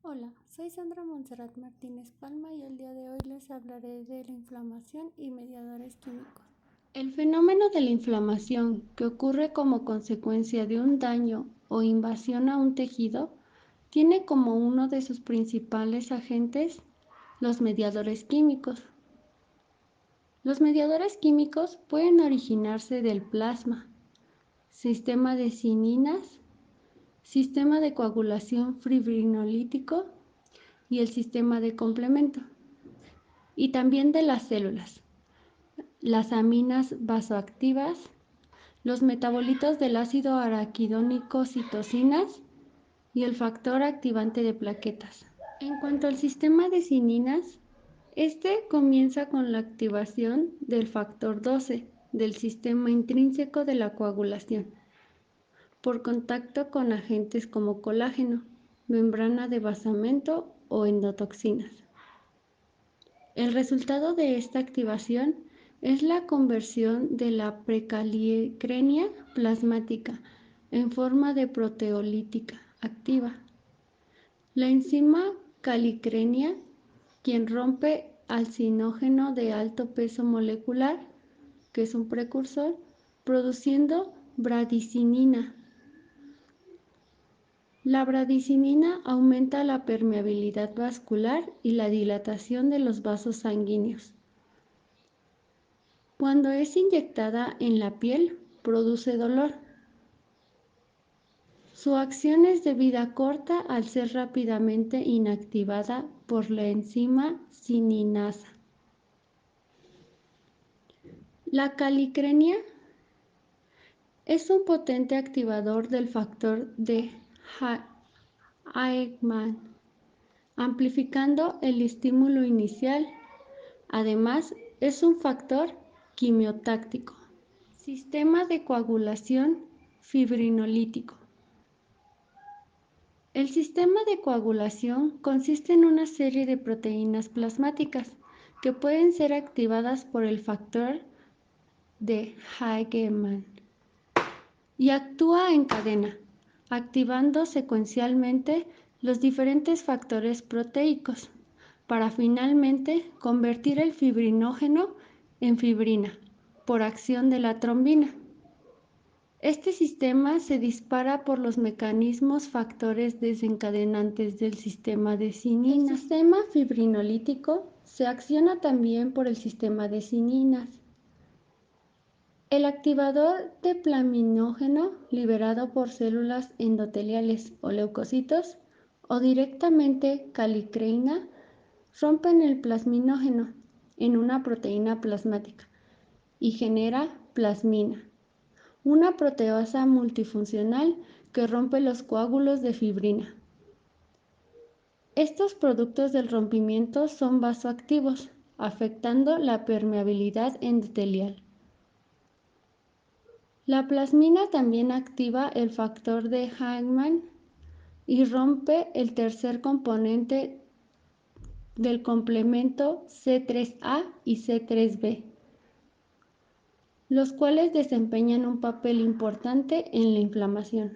Hola, soy Sandra Montserrat Martínez Palma y el día de hoy les hablaré de la inflamación y mediadores químicos. El fenómeno de la inflamación, que ocurre como consecuencia de un daño o invasión a un tejido, tiene como uno de sus principales agentes los mediadores químicos. Los mediadores químicos pueden originarse del plasma, sistema de cininas, sistema de coagulación fibrinolítico y el sistema de complemento, y también de las células, las aminas vasoactivas, los metabolitos del ácido araquidónico citocinas y el factor activante de plaquetas. En cuanto al sistema de cininas, este comienza con la activación del factor 12 del sistema intrínseco de la coagulación por contacto con agentes como colágeno, membrana de basamento o endotoxinas. El resultado de esta activación es la conversión de la precalicrenia plasmática en forma de proteolítica activa. La enzima calicrenia, quien rompe alcinógeno de alto peso molecular, que es un precursor, produciendo bradicinina. La bradicinina aumenta la permeabilidad vascular y la dilatación de los vasos sanguíneos. Cuando es inyectada en la piel, produce dolor. Su acción es de vida corta al ser rápidamente inactivada por la enzima cininasa. La calicrenia es un potente activador del factor de Eichmann, amplificando el estímulo inicial. Además, es un factor quimiotáctico. Sistema de coagulación fibrinolítico. El sistema de coagulación consiste en una serie de proteínas plasmáticas que pueden ser activadas por el factor de Eichmann y actúa en cadena, activando secuencialmente los diferentes factores proteicos para finalmente convertir el fibrinógeno en fibrina por acción de la trombina. Este sistema se dispara por los mecanismos factores desencadenantes del sistema de cininas. El sistema fibrinolítico se acciona también por el sistema de cininas. El activador de plaminógeno liberado por células endoteliales o leucocitos o directamente calicreina rompen el plasminógeno en una proteína plasmática y genera plasmina, una proteasa multifuncional que rompe los coágulos de fibrina. Estos productos del rompimiento son vasoactivos, afectando la permeabilidad endotelial. La plasmina también activa el factor de Eichmann y rompe el tercer componente del complemento C3A y C3B, los cuales desempeñan un papel importante en la inflamación.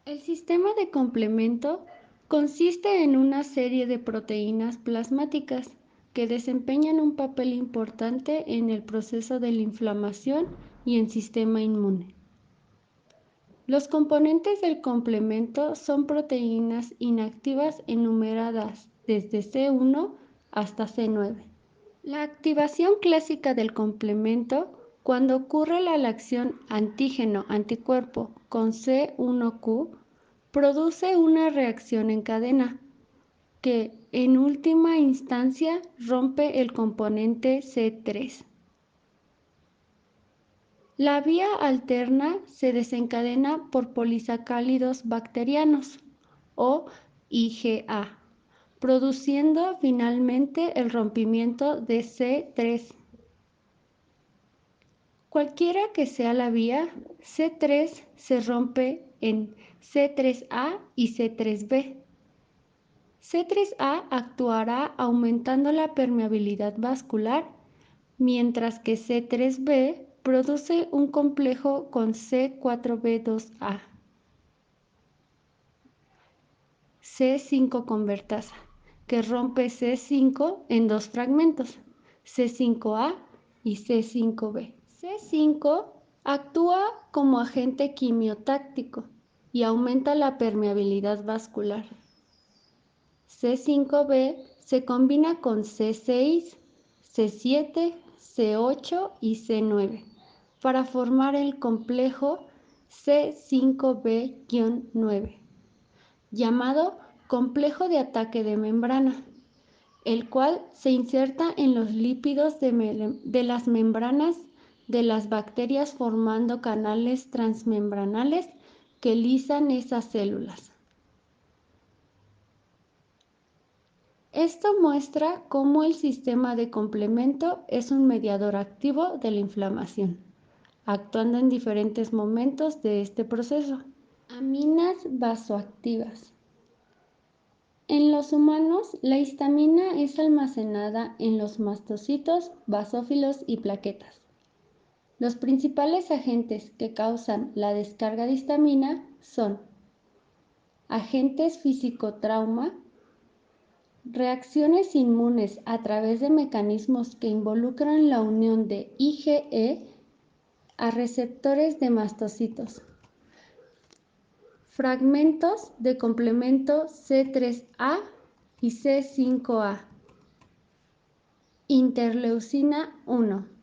El sistema de complemento consiste en una serie de proteínas plasmáticas que desempeñan un papel importante en el proceso de la inflamación y el sistema inmune. Los componentes del complemento son proteínas inactivas enumeradas desde C1 hasta C9. La activación clásica del complemento, cuando ocurre la reacción antígeno-anticuerpo con C1q, produce una reacción en cadena que en última instancia rompe el componente C3. La vía alterna se desencadena por polisacáridos bacterianos o IgA, produciendo finalmente el rompimiento de C3. Cualquiera que sea la vía, C3 se rompe en C3A y C3B. C3A actuará aumentando la permeabilidad vascular, mientras que C3B produce un complejo con C4B2A. C5-convertasa, que rompe C5 en dos fragmentos, C5A y C5B. C5 actúa como agente quimiotáctico y aumenta la permeabilidad vascular. C5B se combina con C6, C7, C8 y C9 para formar el complejo C5B-9, llamado complejo de ataque de membrana, el cual se inserta en los lípidos de las membranas de las bacterias formando canales transmembranales que lisan esas células. Esto muestra cómo el sistema de complemento es un mediador activo de la inflamación, actuando en diferentes momentos de este proceso. Aminas vasoactivas. En los humanos, la histamina es almacenada en los mastocitos, basófilos y plaquetas. Los principales agentes que causan la descarga de histamina son agentes físico-trauma, reacciones inmunes a través de mecanismos que involucran la unión de IgE a receptores de mastocitos, fragmentos de complemento C3A y C5A, interleucina 1.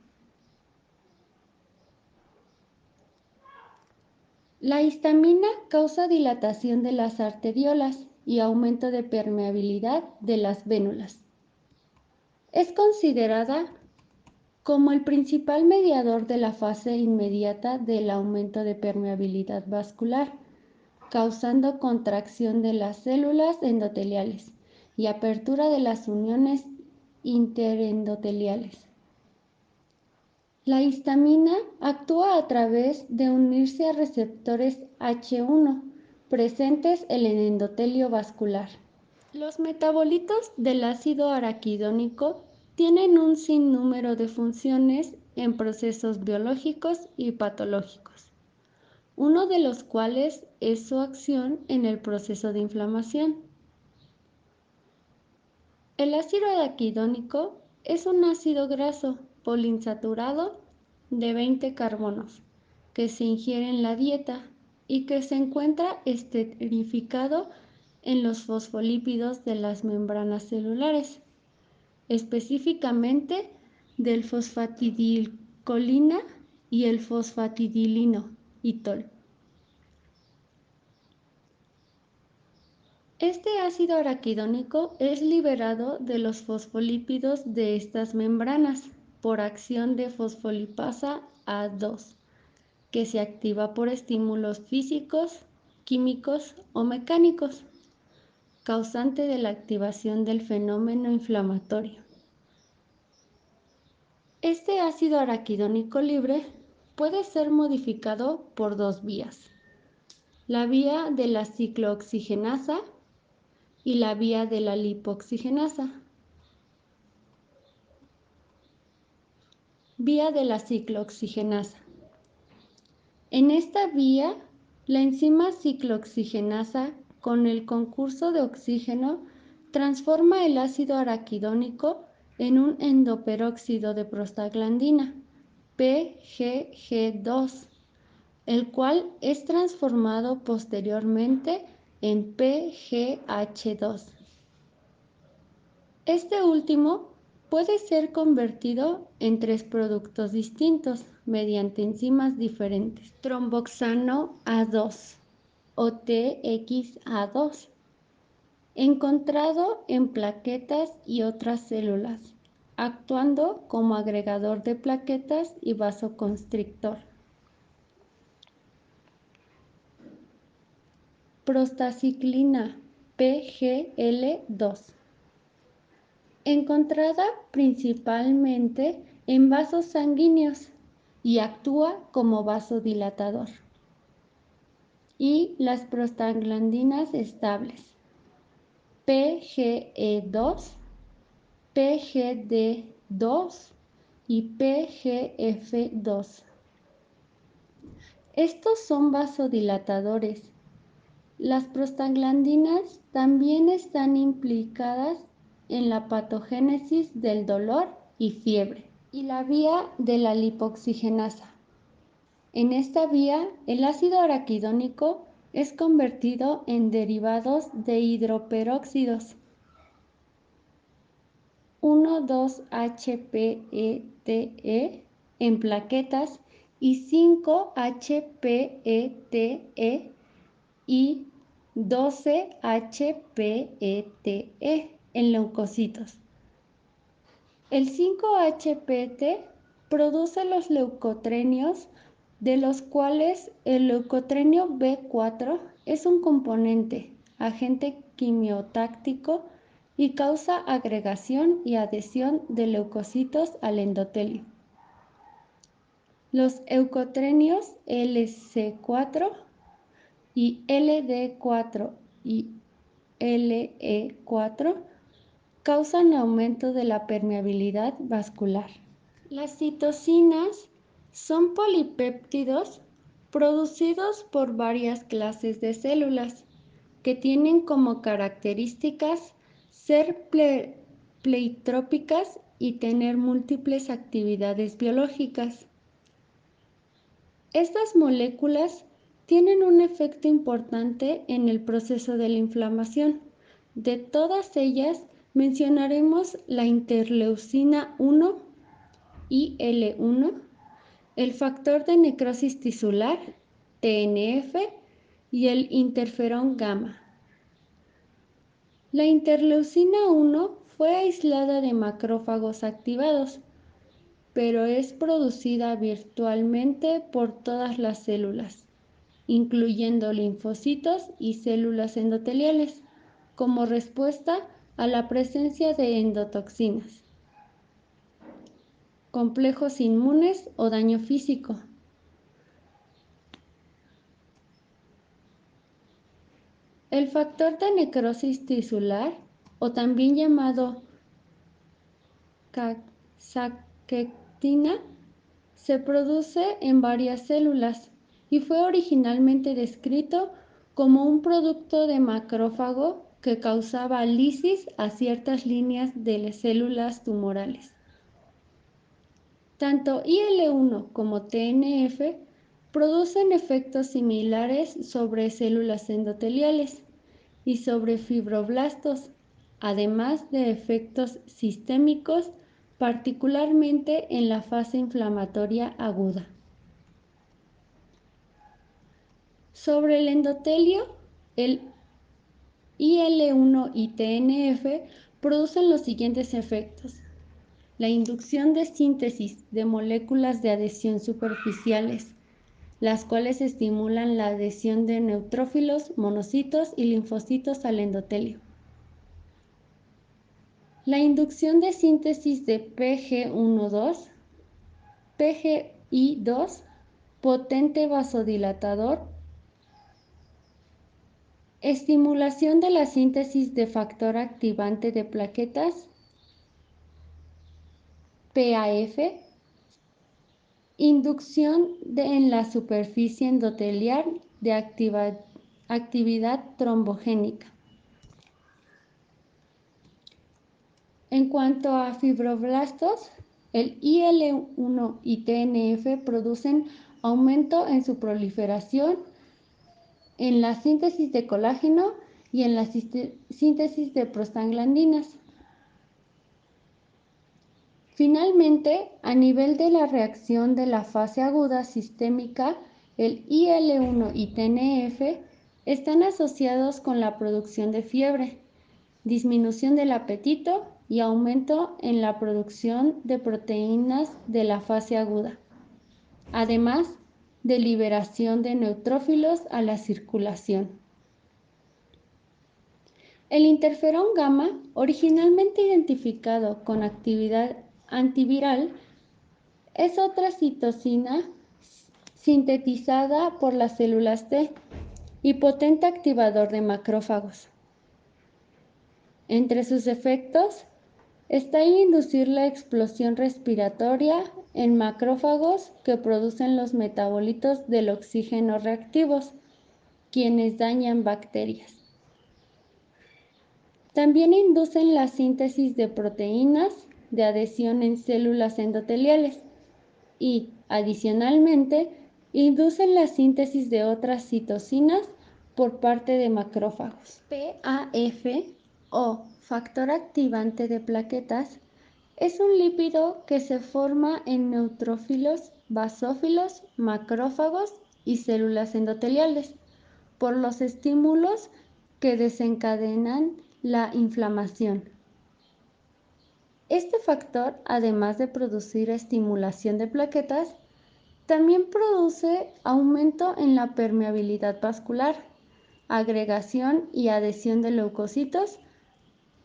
La histamina causa dilatación de las arteriolas y aumento de permeabilidad de las vénulas. Es considerada como el principal mediador de la fase inmediata del aumento de permeabilidad vascular, causando contracción de las células endoteliales y apertura de las uniones interendoteliales. La histamina actúa a través de unirse a receptores H1 presentes en el endotelio vascular. Los metabolitos del ácido araquidónico tienen un sinnúmero de funciones en procesos biológicos y patológicos, uno de los cuales es su acción en el proceso de inflamación. El ácido araquidónico es un ácido graso poliinsaturado de 20 carbonos que se ingiere en la dieta y que se encuentra esterificado en los fosfolípidos de las membranas celulares, específicamente del fosfatidilcolina y el fosfatidilino, ITOL. Este ácido araquidónico es liberado de los fosfolípidos de estas membranas por acción de fosfolipasa A2, que se activa por estímulos físicos, químicos o mecánicos, causante de la activación del fenómeno inflamatorio. Este ácido araquidónico libre puede ser modificado por dos vías: la vía de la ciclooxigenasa y la vía de la lipoxigenasa. Vía de la ciclooxigenasa. En esta vía, la enzima ciclooxigenasa, con el concurso de oxígeno, transforma el ácido araquidónico en un endoperóxido de prostaglandina, PGG2, el cual es transformado posteriormente en PGH2. Este último puede ser convertido en tres productos distintos mediante enzimas diferentes: tromboxano A2 o TXA2, encontrado en plaquetas y otras células, actuando como agregador de plaquetas y vasoconstrictor. Prostaciclina PGL2, encontrada principalmente en vasos sanguíneos y actúa como vasodilatador. Y las prostaglandinas estables, PGE2, PGD2 y PGF2. Estos son vasodilatadores Las prostaglandinas también están implicadas en la patogénesis del dolor y fiebre y la vía de la lipoxigenasa. En esta vía, el ácido araquidónico es convertido en derivados de hidroperóxidos 1,2-HPETE en plaquetas y 5-HPETE y 12-HPETE en leucocitos. El 5-HPT produce los leucotrenios, de los cuales el leucotrenio B4 es un componente, agente quimiotáctico y causa agregación y adhesión de leucocitos al endotelio. Los leucotrenios LC4 y LD4 y LE4 causan aumento de la permeabilidad vascular. Las citocinas son polipéptidos producidos por varias clases de células que tienen como características ser pleitrópicas y tener múltiples actividades biológicas. Estas moléculas tienen un efecto importante en el proceso de la inflamación. De todas ellas, mencionaremos la interleucina 1, IL-1, el factor de necrosis tisular, TNF, y el interferón gamma. La interleucina 1 fue aislada de macrófagos activados, pero es producida virtualmente por todas las células, incluyendo linfocitos y células endoteliales, como respuesta a la presencia de endotoxinas, complejos inmunes o daño físico. El factor de necrosis tisular, o también llamado saquectina, se produce en varias células y fue originalmente descrito como un producto de macrófago que causaba lisis a ciertas líneas de las células tumorales. Tanto IL-1 como TNF producen efectos similares sobre células endoteliales y sobre fibroblastos, además de efectos sistémicos, particularmente en la fase inflamatoria aguda. Sobre el endotelio, el IL-1 y TNF producen los siguientes efectos: la inducción de síntesis de moléculas de adhesión superficiales, las cuales estimulan la adhesión de neutrófilos, monocitos y linfocitos al endotelio. La inducción de síntesis de PGI2, potente vasodilatador, estimulación de la síntesis de factor activante de plaquetas, PAF, inducción en la superficie endotelial de actividad trombogénica. En cuanto a fibroblastos, el IL-1 y TNF producen aumento en su proliferación, en la síntesis de colágeno y en la síntesis de prostaglandinas. Finalmente, a nivel de la reacción de la fase aguda sistémica, el IL-1 y TNF están asociados con la producción de fiebre, disminución del apetito y aumento en la producción de proteínas de la fase aguda, además de liberación de neutrófilos a la circulación. El interferón gamma, originalmente identificado con actividad antiviral, es otra citocina sintetizada por las células T y potente activador de macrófagos. Entre sus efectos está inducir la explosión respiratoria en macrófagos que producen los metabolitos del oxígeno reactivos, quienes dañan bacterias. También inducen la síntesis de proteínas de adhesión en células endoteliales y, adicionalmente, inducen la síntesis de otras citocinas por parte de macrófagos. PAF o factor activante de plaquetas es un lípido que se forma en neutrófilos, basófilos, macrófagos y células endoteliales por los estímulos que desencadenan la inflamación. Este factor, además de producir estimulación de plaquetas, también produce aumento en la permeabilidad vascular, agregación y adhesión de leucocitos,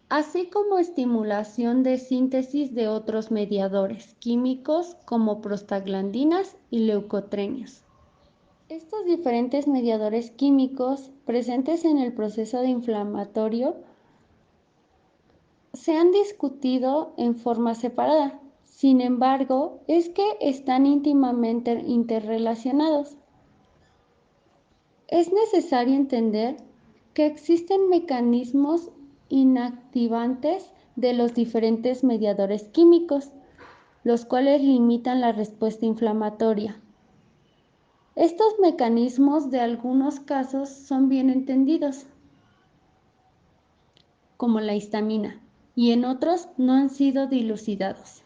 así como estimulación de síntesis de otros mediadores químicos como prostaglandinas y leucotrienos. Estos diferentes mediadores químicos presentes en el proceso de inflamatorio se han discutido en forma separada. Sin embargo, es que están íntimamente interrelacionados. Es necesario entender que existen mecanismos inactivantes de los diferentes mediadores químicos, los cuales limitan la respuesta inflamatoria. Estos mecanismos de algunos casos son bien entendidos, como la histamina, y en otros no han sido dilucidados.